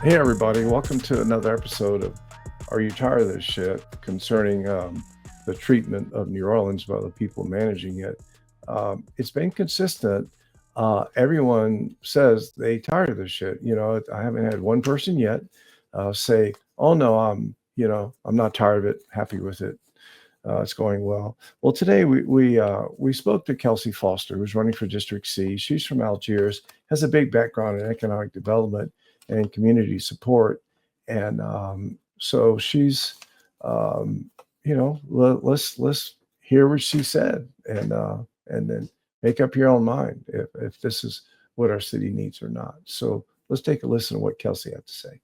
Hey, everybody, welcome to another episode of Are You Tired of This Shit? Concerning the treatment of New Orleans by the people managing it. It's been consistent. Everyone says they tired of this shit. I haven't had one person yet say, "Oh no, I'm not tired of it. Happy with it. It's going well." Well, today we spoke to Kelsey Foster, who's running for District C. She's from Algiers, has a big background in economic development and community support, and so she's, let's hear what she said, and then make up your own mind if this is what our city needs or not. So let's take a listen to what Kelsey had to say.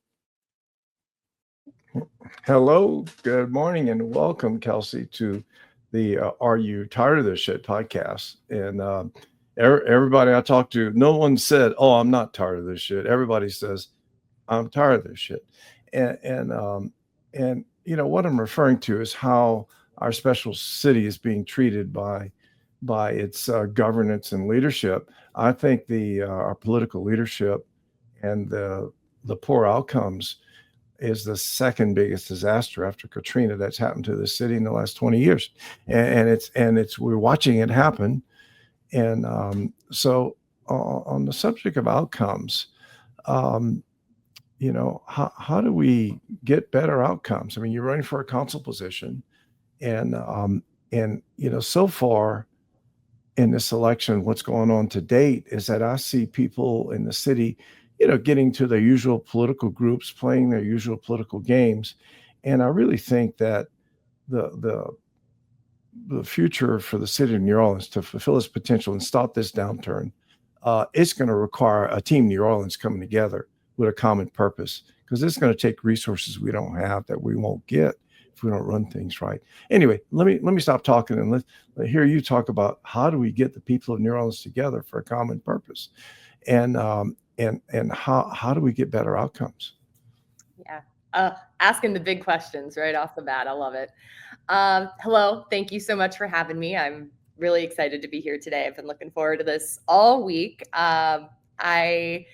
Hello, good morning, and welcome, Kelsey, to the Are You Tired of This Shit podcast. And everybody I talked to, no one said, "Oh, I'm not tired of this shit." Everybody says, "I'm tired of this shit." And what I'm referring to is how our special city is being treated by its governance and leadership. I think the our political leadership and the poor outcomes is the second biggest disaster after Katrina that's happened to the city in the last 20 years, and it's we're watching it happen. And on the subject of outcomes, um, how do we get better outcomes? I mean, you're running for a council position, and so far in this election, what's going on to date is that I see people in the city, getting to their usual political groups, playing their usual political games, and I really think that the the the future for the city of New Orleans to fulfill its potential and stop this downturn, it's going to require a team New Orleans coming together with a common purpose, because it's going to take resources we don't have that we won't get if we don't run things right. Anyway, let me stop talking and let hear you talk about how do we get the people of New Orleans together for a common purpose, and how do we get better outcomes? Yeah. Asking the big questions right off the bat. I love it. Hello. Thank you so much for having me. I'm really excited to be here today. I've been looking forward to this all week. I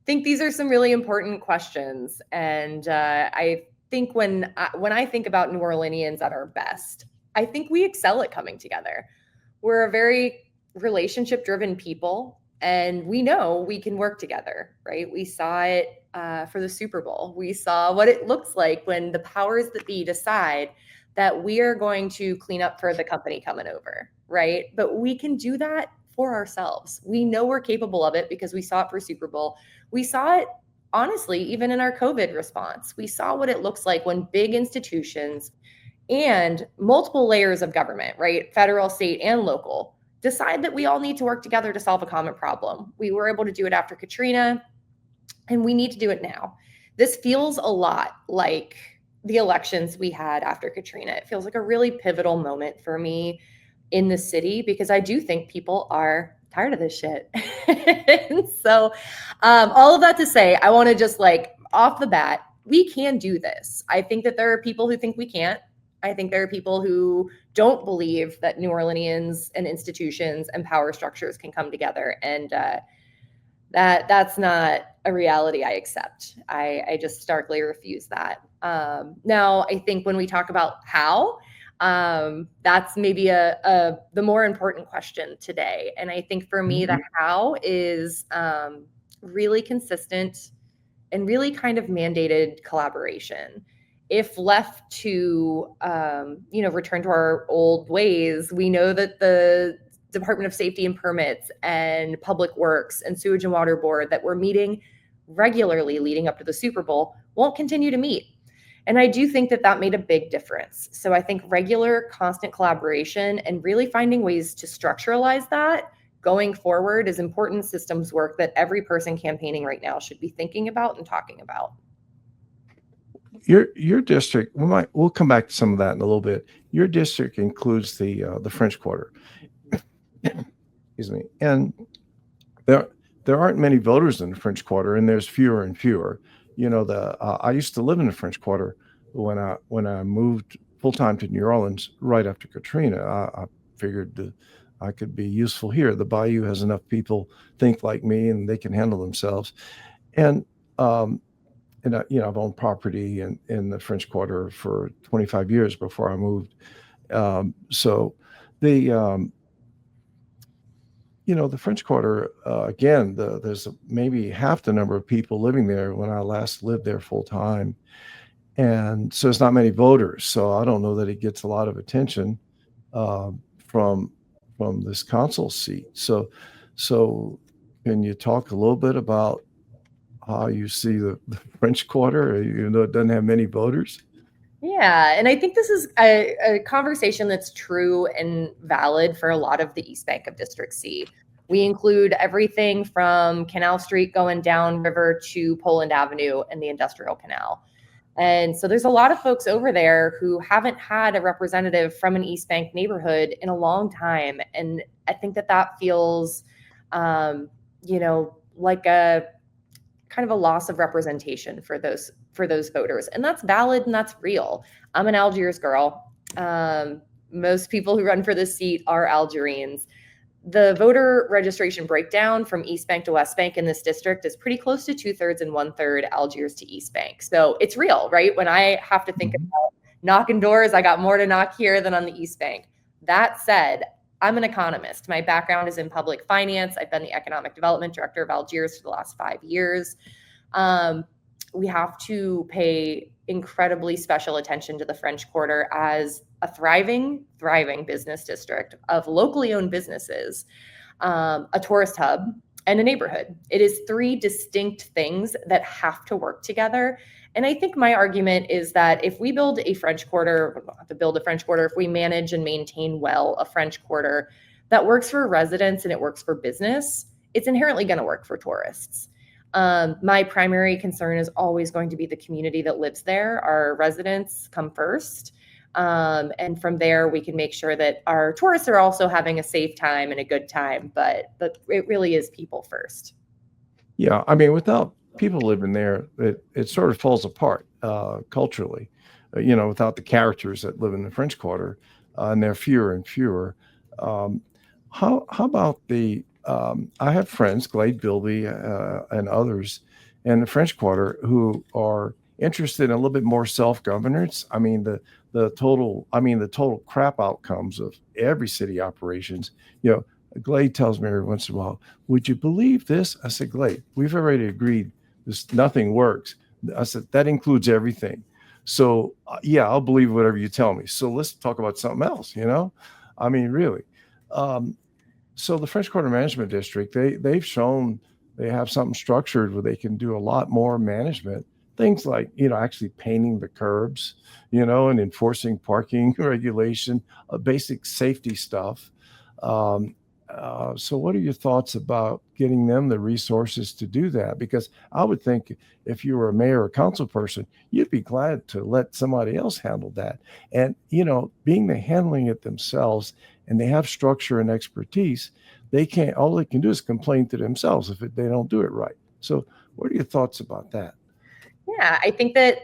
think these are some really important questions. And I think when I think about New Orleanians at our best, I think we excel at coming together. We're a very relationship driven people, and we know we can work together, right? We saw it for the Super Bowl. We saw what it looks like when the powers that be decide that we are going to clean up for the company coming over, right? But we can do that for ourselves. We know we're capable of it because we saw it for Super Bowl. We saw it honestly even in our COVID response. We saw what it looks like when big institutions and multiple layers of government, right? Federal, state, and local, decide that we all need to work together to solve a common problem. We were able to do it after Katrina, and we need to do it now. This feels a lot like the elections we had after Katrina. It feels like a really pivotal moment for me in the city because I do think people are tired of this shit. And so, all of that to say, I want to just like off the bat, we can do this. I think that there are people who think we can't. I think there are people who don't believe that New Orleanians and institutions and power structures can come together, and that's not a reality I accept. I just starkly refuse that. Now, I think when we talk about how, that's maybe the more important question today. And I think for me, the how is really consistent and really kind of mandated collaboration. If left to return to our old ways, we know that the Department of Safety and Permits and Public Works and Sewage and Water Board that were meeting regularly leading up to the Super Bowl won't continue to meet. And I do think that that made a big difference. So I think regular, constant collaboration and really finding ways to structuralize that going forward is important systems work that every person campaigning right now should be thinking about and talking about. Your district, we'll come back to some of that in a little bit. Your district includes the French Quarter, excuse me, and there aren't many voters in the French Quarter, and there's fewer and fewer. I used to live in the French Quarter when I moved full time to New Orleans right after Katrina. I figured that I could be useful here. The Bayou has enough people think like me, and they can handle themselves. And I've owned property in the French Quarter for 25 years before I moved. So the the French Quarter, again, there's maybe half the number of people living there when I last lived there full time. And so it's not many voters. So I don't know that it gets a lot of attention from this council seat. So can you talk a little bit about how you see the French Quarter, even though it doesn't have many voters? Yeah, and I think this is a conversation that's true and valid for a lot of the East Bank of District C. We include everything from Canal Street going downriver to Poland Avenue and the Industrial Canal. And so there's a lot of folks over there who haven't had a representative from an East Bank neighborhood in a long time. And I think that feels, like a kind of a loss of representation for those voters, and that's valid and that's real. I'm an Algiers girl. Most people who run for this seat are Algerians. The voter registration breakdown from East Bank to West Bank in this district is pretty close to 2/3 and 1/3 Algiers to East Bank. So it's real, right? When I have to think about knocking doors, I got more to knock here than on the East Bank. That said, I'm an economist. My background is in public finance. I've been the economic development director of Algiers for the last 5 years. We have to pay incredibly special attention to the French Quarter as a thriving business district of locally owned businesses, a tourist hub, and a neighborhood. It is 3 distinct things that have to work together. And I think my argument is that if we build a French Quarter, we don't have to build a French Quarter, if we manage and maintain well a French Quarter that works for residents and it works for business, it's inherently going to work for tourists. My primary concern is always going to be the community that lives there. Our residents come first. And from there, we can make sure that our tourists are also having a safe time and a good time, but it really is people first. Yeah, I mean, without people living there, it sort of falls apart culturally. Without the characters that live in the French Quarter, and they're fewer and fewer. How about the? I have friends, Glade Bilby and others, in the French Quarter who are interested in a little bit more self-governance. I mean, the total crap outcomes of every city operations. Glade tells me every once in a while, "Would you believe this?" I said, "Glade, we've already agreed this nothing works." I said, "That includes everything." So yeah, I'll believe whatever you tell me. So let's talk about something else. I mean, really. So the French Quarter Management District, they've shown they have something structured where they can do a lot more management. Things like, actually painting the curbs, and enforcing parking regulation, basic safety stuff. So what are your thoughts about getting them the resources to do that? Because I would think if you were a mayor or council person, you'd be glad to let somebody else handle that. And, being they're handling it themselves and they have structure and expertise, all they can do is complain to themselves if they don't do it right. So what are your thoughts about that? Yeah, I think that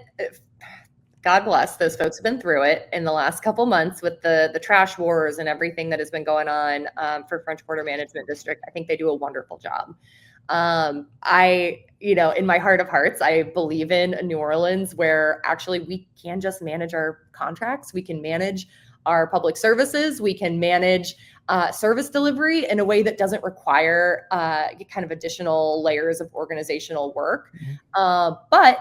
God bless those folks have been through it in the last couple months with the trash wars and everything that has been going on for French Quarter Management District. I think they do a wonderful job. In my heart of hearts, I believe in New Orleans where actually we can just manage our contracts. We can manage our public services. We can manage service delivery in a way that doesn't require kind of additional layers of organizational work. But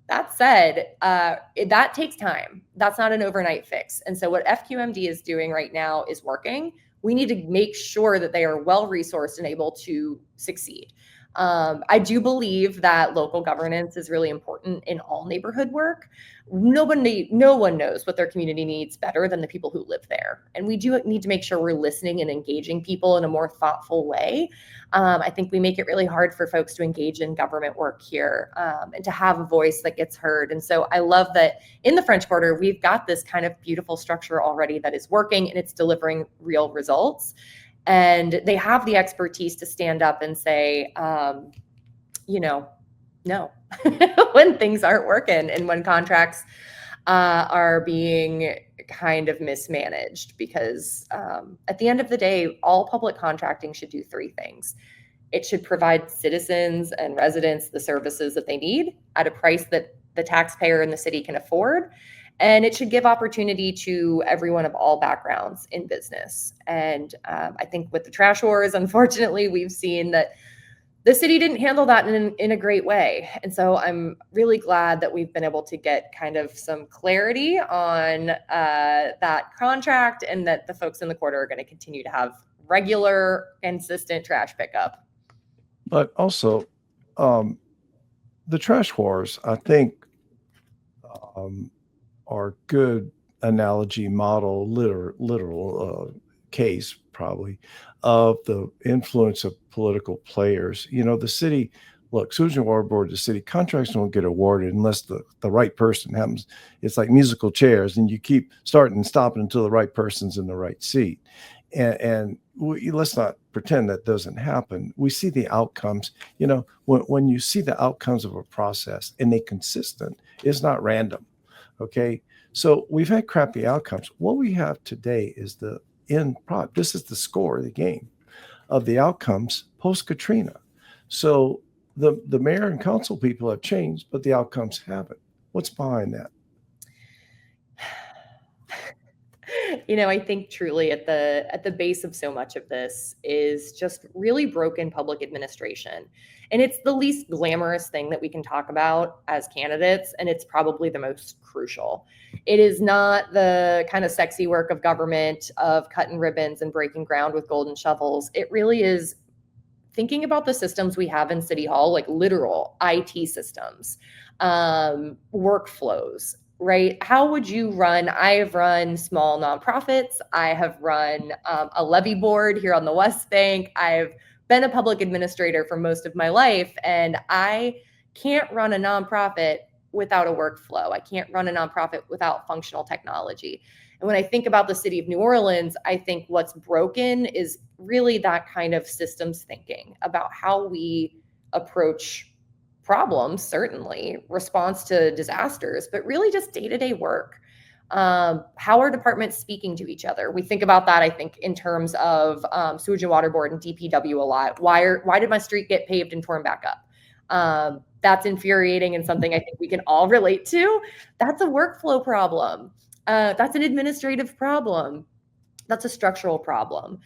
that said, that takes time. That's not an overnight fix. And so what FQMD is doing right now is working. We need to make sure that they are well-resourced and able to succeed. I do believe that local governance is really important in all neighborhood work. No one knows what their community needs better than the people who live there. And we do need to make sure we're listening and engaging people in a more thoughtful way. I think we make it really hard for folks to engage in government work here and to have a voice that gets heard. And so I love that in the French Quarter, we've got this kind of beautiful structure already that is working and it's delivering real results. And they have the expertise to stand up and say, no, when things aren't working and when contracts are being kind of mismanaged. Because at the end of the day, all public contracting should do 3 things. It should provide citizens and residents the services that they need at a price that the taxpayer in the city can afford. And it should give opportunity to everyone of all backgrounds in business. And I think with the trash wars, unfortunately, we've seen that the city didn't handle that in a great way. And so I'm really glad that we've been able to get kind of some clarity on that contract, and that the folks in the quarter are going to continue to have regular, consistent trash pickup. But also, the trash wars, I think, are good analogy, model, literal case probably of the influence of political players. The city, look, sewage and water board, the city contracts don't get awarded unless the right person happens. It's like musical chairs, and you keep starting and stopping until the right person's in the right seat. And let's not pretend that doesn't happen. We see the outcomes. When you see the outcomes of a process and they're consistent, it's not random. Okay. So we've had crappy outcomes. What we have today is the end product. This is the score of the game of the outcomes post Katrina. So the mayor and council people have changed, but the outcomes haven't. What's behind that? I think truly at the base of so much of this is just really broken public administration. And it's the least glamorous thing that we can talk about as candidates, and it's probably the most crucial. It is not the kind of sexy work of government of cutting ribbons and breaking ground with golden shovels. It really is thinking about the systems we have in City Hall, like literal IT systems, workflows, right? How would you run? I have run small nonprofits. I have run a levy board here on the West Bank. I've been a public administrator for most of my life, and I can't run a nonprofit without a workflow. I can't run a nonprofit without functional technology. And when I think about the city of New Orleans, I think what's broken is really that kind of systems thinking about how we approach problems, certainly response to disasters, but really just day-to-day work. How are departments speaking to each other? We think about that, I think, in terms of sewage and water board and DPW a lot. Why did my street get paved and torn back up? That's infuriating and something I think we can all relate to. That's a workflow problem. That's an administrative problem. That's a structural problem.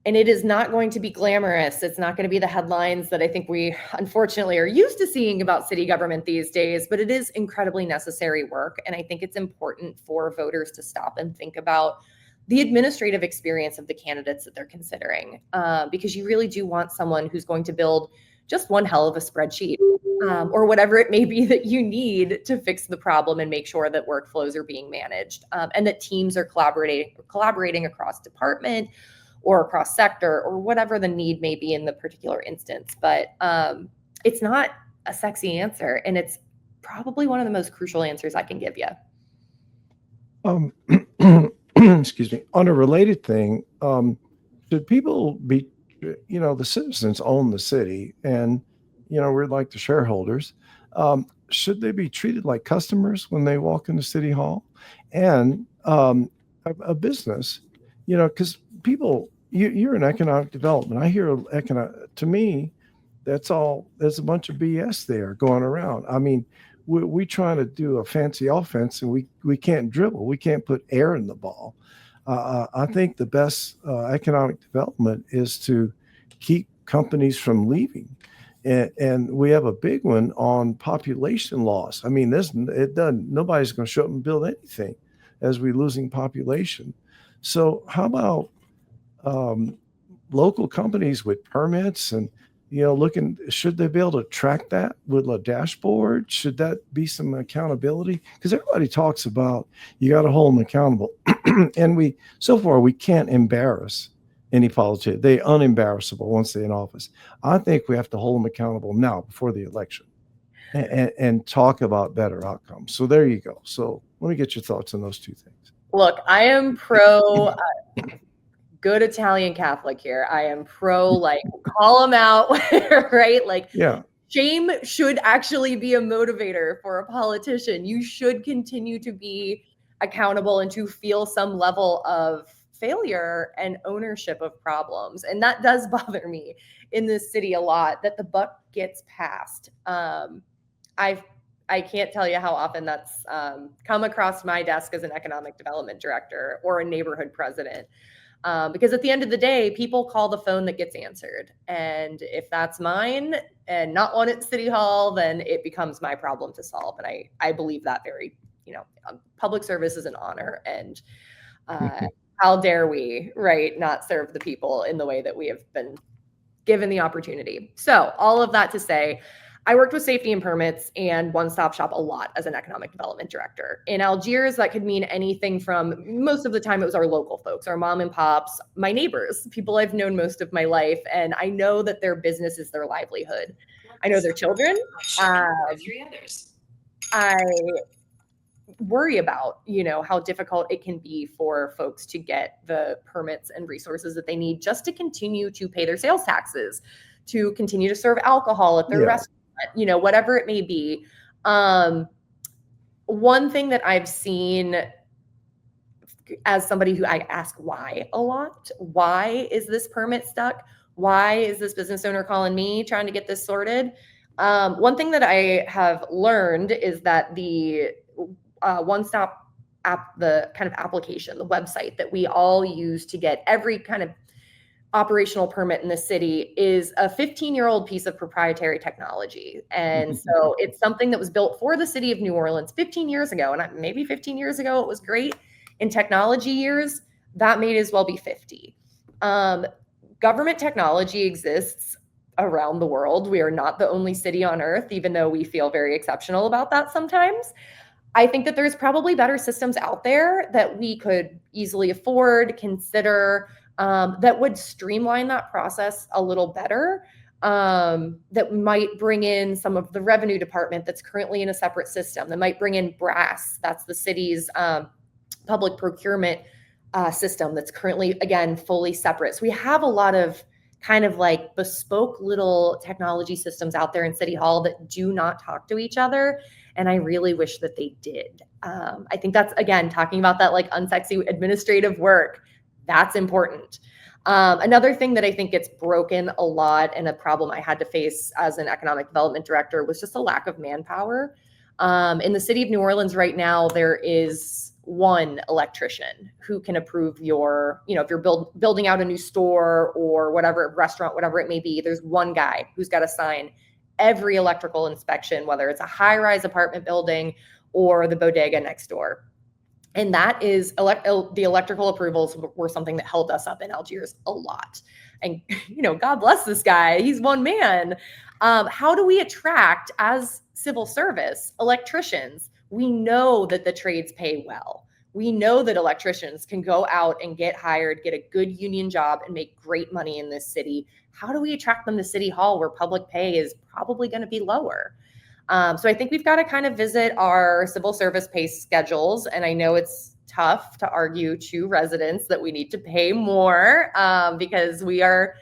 And it is not going to be glamorous. It's not going to be the headlines that I think we unfortunately are used to seeing about city government these days, but it is incredibly necessary work. And I think it's important for voters to stop and think about the administrative experience of the candidates that they're considering, because you really do want someone who's going to build just one hell of a spreadsheet, or whatever it may be that you need to fix the problem and make sure that workflows are being managed, and that teams are collaborating across department or across sector, or whatever the need may be in the particular instance. But it's not a sexy answer, and it's probably one of the most crucial answers I can give you. Excuse me. On a related thing, should people be, the citizens own the city, and, we're like the shareholders. Should they be treated like customers when they walk into City Hall? And a business, because people, you're in economic development. I hear to me, there's a bunch of BS there going around. I mean, we trying to do a fancy offense, and we can't dribble. We can't put air in the ball. I think the best economic development is to keep companies from leaving. And we have a big one on population loss. I mean, nobody's going to show up and build anything as we're losing population. So how about local companies with permits and, should they be able to track that with a dashboard? Should that be some accountability? Because everybody talks about you got to hold them accountable. And so far we can't embarrass any politician. They're unembarrassable once they're in office. I think we have to hold them accountable now before the election and talk about better outcomes. So there you go. So let me get your thoughts on those two things. Look, I am pro good Italian Catholic here. I am pro, call them out, right? Yeah. Shame should actually be a motivator for a politician. You should continue to be accountable and to feel some level of failure and ownership of problems. And that does bother me in this city a lot, that the buck gets passed. I can't tell you how often that's come across my desk as an economic development director or a neighborhood president. Because at the end of the day, people call the phone that gets answered. And if that's mine and not one at City Hall, then it becomes my problem to solve. And I believe that very, public service is an honor. And how dare we, right, not serve the people in the way that we have been given the opportunity. So all of that to say, I worked with safety and permits and one-stop shop a lot as an economic development director. In Algiers, that could mean anything from, most of the time it was our local folks, our mom and pops, my neighbors, people I've known most of my life. And I know that their business is their livelihood. I know their children. I worry about, how difficult it can be for folks to get the permits and resources that they need just to continue to pay their sales taxes, to continue to serve alcohol at their restaurant, whatever it may be. One thing that I've seen as somebody who I ask why a lot, why is this permit stuck? Why is this business owner calling me trying to get this sorted? One thing that I have learned is that the one-stop app, the kind of application, the website that we all use to get every kind of operational permit in the city is a 15-year-old piece of proprietary technology. And so it's something that was built for the city of New Orleans 15 years ago. And maybe 15 years ago, it was great. In technology years, that may as well be 50. Government technology exists around the world. We are not the only city on earth, even though we feel very exceptional about that sometimes. I think that there's probably better systems out there that we could easily afford, consider, that would streamline that process a little better, that might bring in some of the revenue department that's currently in a separate system, that might bring in BRASS, that's the city's public procurement system that's currently, again, fully separate. So we have a lot of kind of like bespoke little technology systems out there in City Hall that do not talk to each other. And I really wish that they did. I think that's, again, talking about that like unsexy administrative work. That's important. Another thing that I think gets broken a lot, and a problem I had to face as an economic development director, was just a lack of manpower. In the city of New Orleans right now, there is one electrician who can approve your, if you're building out a new store or whatever, restaurant, whatever it may be, there's one guy who's got to sign every electrical inspection, whether it's a high-rise apartment building or the bodega next door. And that is the electrical approvals were something that held us up in Algiers a lot. And, God bless this guy. He's one man. How do we attract, as civil service, electricians? We know that the trades pay well. We know that electricians can go out and get hired, get a good union job, and make great money in this city. How do we attract them to City Hall, where public pay is probably going to be lower? So I think we've got to kind of visit our civil service pay schedules. And I know it's tough to argue to residents that we need to pay more because we are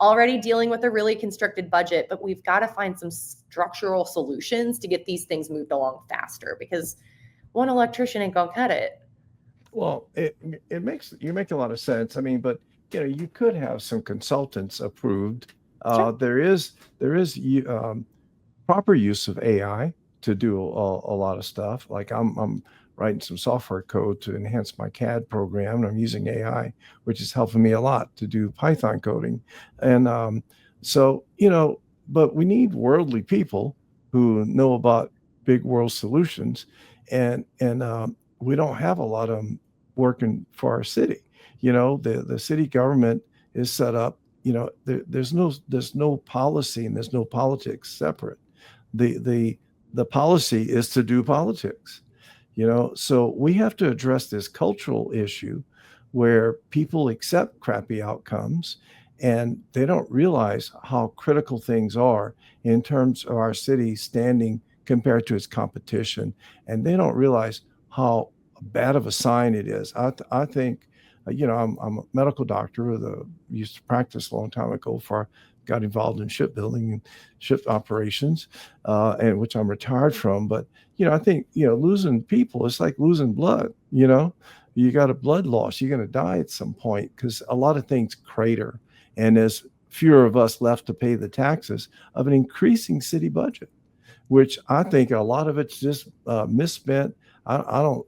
already dealing with a really constricted budget, but we've got to find some structural solutions to get these things moved along faster, because one electrician ain't gonna cut it. Well, you make a lot of sense. I mean, but you could have some consultants approved. Sure. There is proper use of AI to do a lot of stuff. Like I'm writing some software code to enhance my CAD program, and I'm using AI, which is helping me a lot to do Python coding. And so, but we need worldly people who know about big world solutions, and we don't have a lot of them working for our city. The city government is set up. There's no policy and there's no politics separate. The policy is to do politics. So we have to address this cultural issue where people accept crappy outcomes and they don't realize how critical things are in terms of our city standing compared to its competition. And they don't realize how bad of a sign it is. I think, I'm a medical doctor used to practice a long time ago before I got involved in shipbuilding and ship operations, and which I'm retired from. But, I think, losing people is like losing blood, you got a blood loss. You're going to die at some point because a lot of things crater. And there's fewer of us left to pay the taxes of an increasing city budget, which I think a lot of it's just misspent. I don't,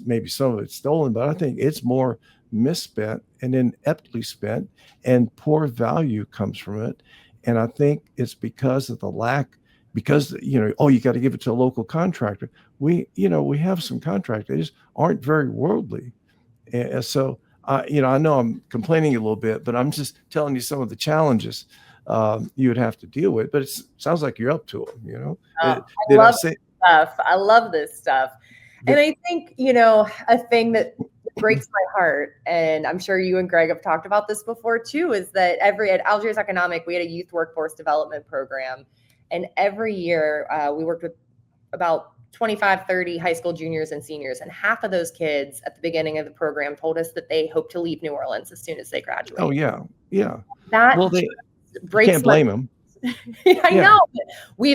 maybe some of it's stolen, but I think it's more misspent and ineptly spent, and poor value comes from it. And I think it's because of the lack, because, oh, you got to give it to a local contractor. We have some contractors, they just aren't very worldly. And so, I know I'm complaining a little bit, but I'm just telling you some of the challenges you would have to deal with. But it sounds like you're up to them. I Did I love say? stuff. I love this stuff. And I think, a thing that breaks my heart, and I'm sure you and Greg have talked about this before too, is that at Algiers Economic, we had a youth workforce development program. And every year we worked with about 25, 30 high school juniors and seniors. And half of those kids at the beginning of the program told us that they hope to leave New Orleans as soon as they graduate. Oh, yeah. Yeah. That Well, you breaks can't blame them. I know.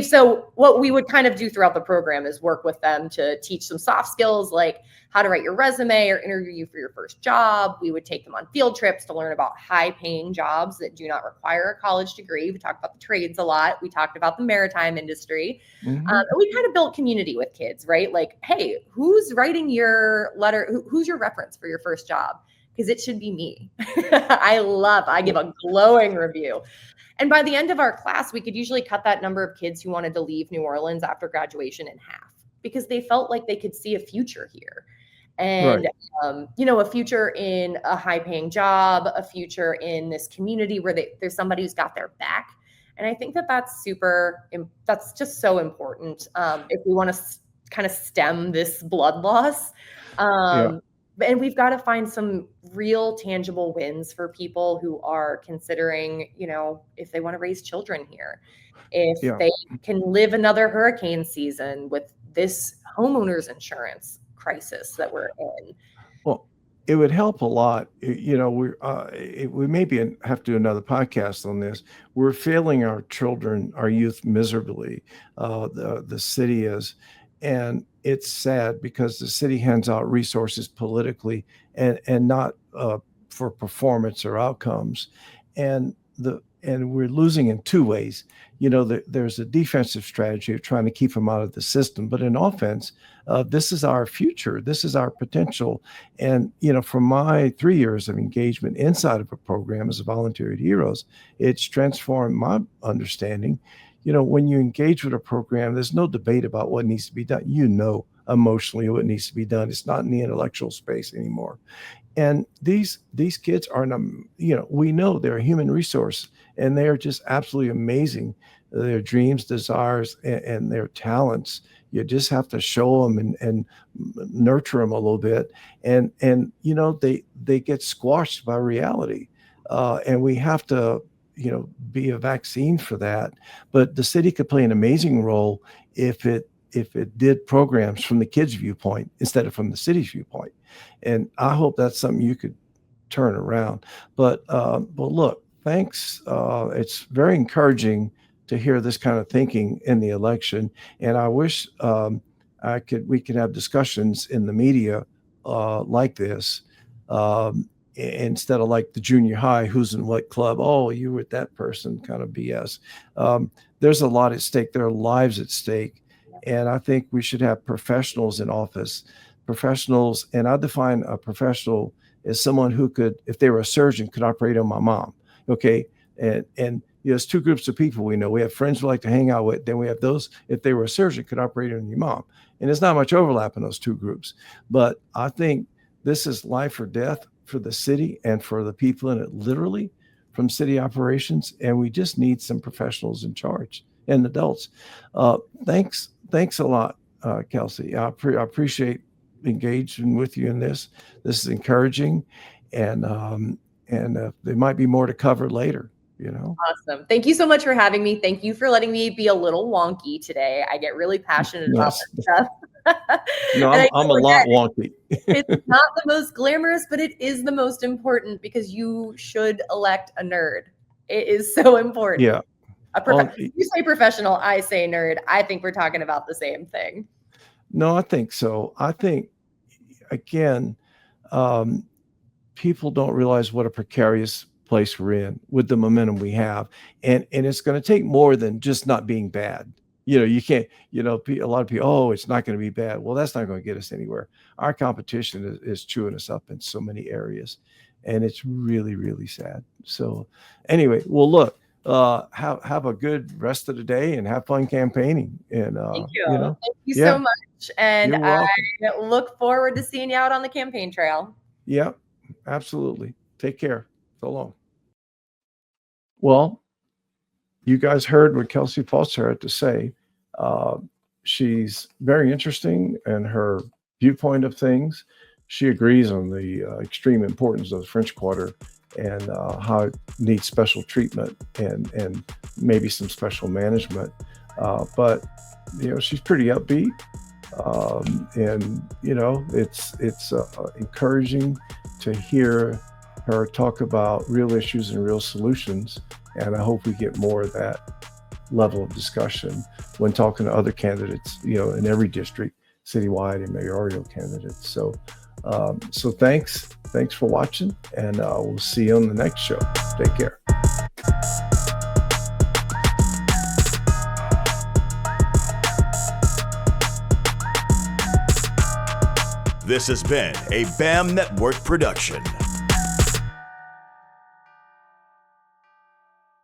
So what we would kind of do throughout the program is work with them to teach some soft skills, like how to write your resume or interview you for your first job. We would take them on field trips to learn about high paying jobs that do not require a college degree. We talked about the trades a lot. We talked about the maritime industry. And we kind of built community with kids, right? Like, hey, who's writing your letter? Who's your reference for your first job? Because it should be me. I give a glowing review. And by the end of our class, we could usually cut that number of kids who wanted to leave New Orleans after graduation in half, because they felt like they could see a future here. And, a future in a high paying job, a future in this community where there's somebody who's got their back. And I think that's just so important if we want to kind of stem this blood loss. And we've got to find some real tangible wins for people who are considering, if they want to raise children here, if they can live another hurricane season with this homeowners insurance crisis that we're in. Well, it would help a lot. We maybe have to do another podcast on this. We're failing our children, our youth miserably. The city is. And it's sad because the city hands out resources politically and not for performance or outcomes. And we're losing in two ways. There's a defensive strategy of trying to keep them out of the system, but in offense, this is our future. This is our potential. And, from my 3 years of engagement inside of a program as a volunteer at Heroes, it's transformed my understanding. When you engage with a program, there's no debate about what needs to be done. Emotionally what needs to be done. It's not in the intellectual space anymore. And these kids are, we know they're a human resource, and they are just absolutely amazing. Their dreams, desires, and their talents. You just have to show them and nurture them a little bit. And they get squashed by reality. And we have to be a vaccine for that. But the city could play an amazing role if it did programs from the kids' viewpoint instead of from the city's viewpoint. And I hope that's something you could turn around. But look, thanks. It's very encouraging to hear this kind of thinking in the election. And I wish we could have discussions in the media like this. Instead of like the junior high, who's in what club, oh, you were that person kind of BS. There's a lot at stake. There are lives at stake. And I think we should have professionals in office. Professionals, and I define a professional as someone who could, if they were a surgeon, could operate on my mom. Okay. And there's two groups of people we know. We have friends we like to hang out with. Then we have those, if they were a surgeon, could operate on your mom. And there's not much overlap in those two groups. But I think this is life or death for the city and for the people in it, literally, from city operations. And we just need some professionals in charge and adults. Thanks a lot, Kelsey. I appreciate engaging with you in this. This is encouraging, and there might be more to cover later. Awesome. Thank you so much for having me. Thank you for letting me be a little wonky today. I get really passionate about this stuff. No, I'm a lot wonky. It's not the most glamorous, but it is the most important, because you should elect a nerd. It is so important. Yeah. You say professional, I say nerd. I think we're talking about the same thing. No, I think so. I think, again, People don't realize what a precarious place we're in with the momentum we have. And it's going to take more than just not being bad. You can't, a lot of people, oh, it's not going to be bad. Well, that's not going to get us anywhere. Our competition is chewing us up in so many areas. And it's really, really sad. So anyway, well, look, have a good rest of the day and have fun campaigning. And, Thank you. Thank you so much. And you're welcome. I look forward to seeing you out on the campaign trail. Yeah, absolutely. Take care. So long. Well, you guys heard what Kelsey Foster had to say. She's very interesting in her viewpoint of things. She agrees on the extreme importance of the French Quarter and how it needs special treatment and maybe some special management. But she's pretty upbeat, and it's encouraging to hear her talk about real issues and real solutions. And I hope we get more of that level of discussion when talking to other candidates, in every district, citywide and mayoral candidates. So thanks for watching, and we'll see you on the next show. Take care. This has been a BAM Network production.